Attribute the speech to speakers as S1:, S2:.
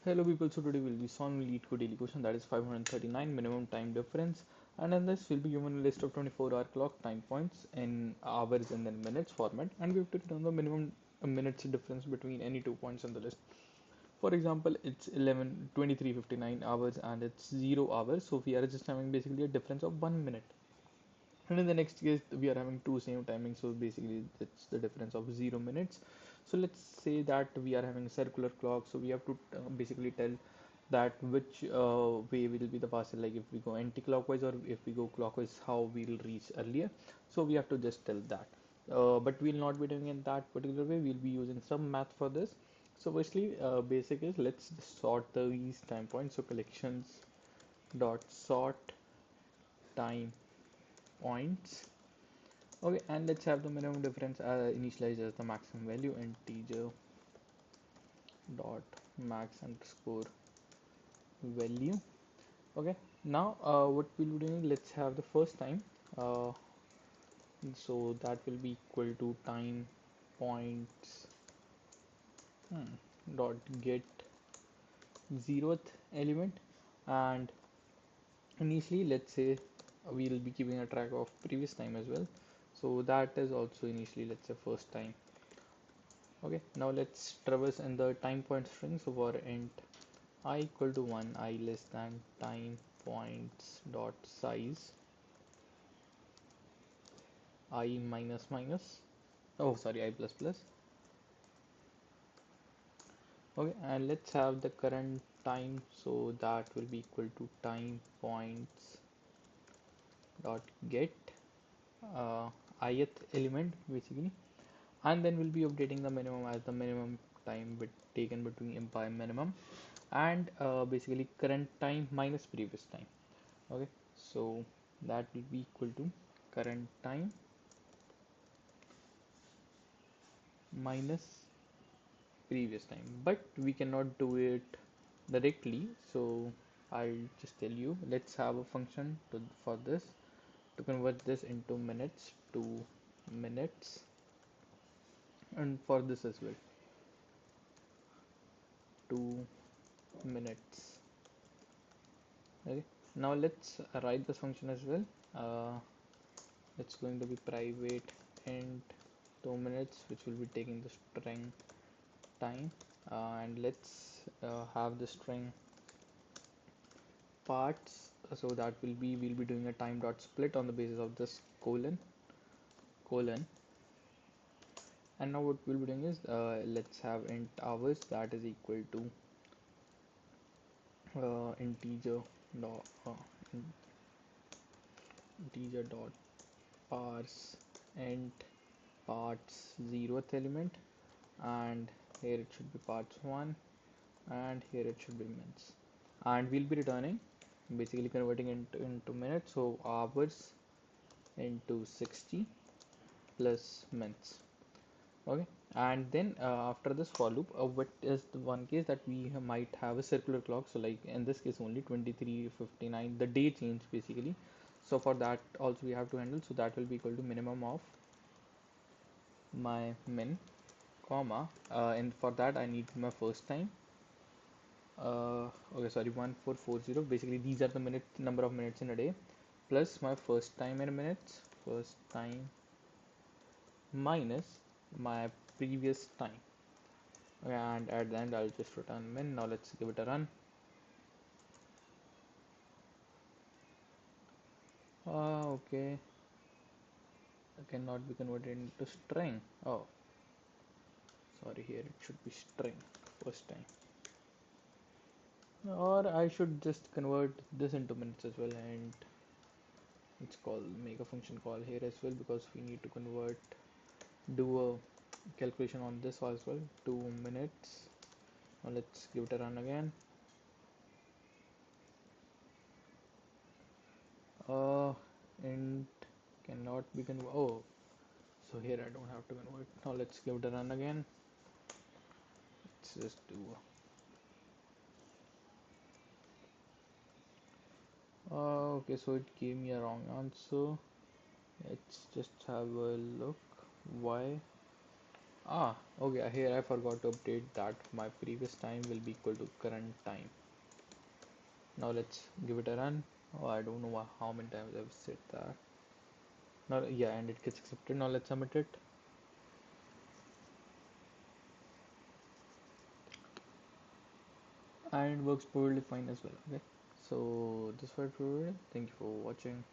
S1: Hello people, so today we'll be solving LeetCode daily question, that is 539 minimum time difference, and in this we'll be given a list of 24-hour clock time points in hours and then minutes format, and we have to return the minimum minutes difference between any 2 points in the list. For example, it's 11:23:59 hours and it's 0 hours, so we are just having basically a difference of 1 minute. And in the next case, we are having two same timings, so basically it's the difference of 0 minutes. So let's say that we are having a circular clock, so we have to basically tell that which way will be the faster, like if we go anti-clockwise or if we go clockwise, how we'll reach earlier. So we have to just tell that. But we'll not be doing it that particular way. We'll be using some math for this. So firstly, basic is let's sort these time points. So collections dot sort time points. Okay, and let's have the minimum difference initialized as the maximum value integer dot max underscore value. Okay, now what we'll be doing, let's have the first time. Uh, so that will be equal to time points dot get zeroth element, and initially let's say we'll be keeping a track of previous time as well. So that is also initially, let's say, first time. Okay, now let's traverse in the time point string. So for int I equal to 1, I less than time points dot size, I minus minus, oh sorry, I plus plus. Okay, and let's have the current time, so that will be equal to time points dot get uh, ith element basically, and then we'll be updating the minimum as the minimum time taken between imp and minimum, and basically current time minus previous time. Okay, so that will be equal to current time minus previous time, but we cannot do it directly, so I'll just tell you, let's have a function for this to convert this into minutes to minutes, and for this as well, 2 minutes. Okay, now let's write this function as well. It's going to be private int 2 minutes, which will be taking the string time, and let's have the string parts. So that will be, we'll be doing a time dot split on the basis of this colon. And now what we'll be doing is let's have int hours, that is equal to integer dot integer dot parse int parts 0th element, and here it should be parts 1, and here it should be minutes, and we'll be returning, basically converting into minutes, so hours into 60 plus minutes. Okay, and then after this for loop, what is the one case that we might have a circular clock, so like in this case only 23:59, the day change basically. So for that also we have to handle, so that will be equal to minimum of my min comma, and for that I need my first time, okay sorry, 1440, basically these are the number of minutes in a day, plus my first time in minutes, first time minus my previous time. Okay, and at the end I'll just return min. Now let's give it a run. Okay, it cannot be converted into string. Oh, sorry, here it should be string first time. Or I should just convert this into minutes as well, and it's called make a function call here as well, because we need to convert, do a calculation on this as well. 2 minutes. Now let's give it a run again. Uh, int cannot be converted. Oh, so here I don't have to convert. Now let's give it a run again. Let's just do. Okay, so it gave me a wrong answer. Let's just have a look. Why? Okay, here I forgot to update that my previous time will be equal to current time. Now let's give it a run. Oh, I don't know how many times I've said that. Now, yeah, and it gets accepted. Now let's submit it. And it works perfectly fine as well. Okay, so this was for today. Thank you for watching.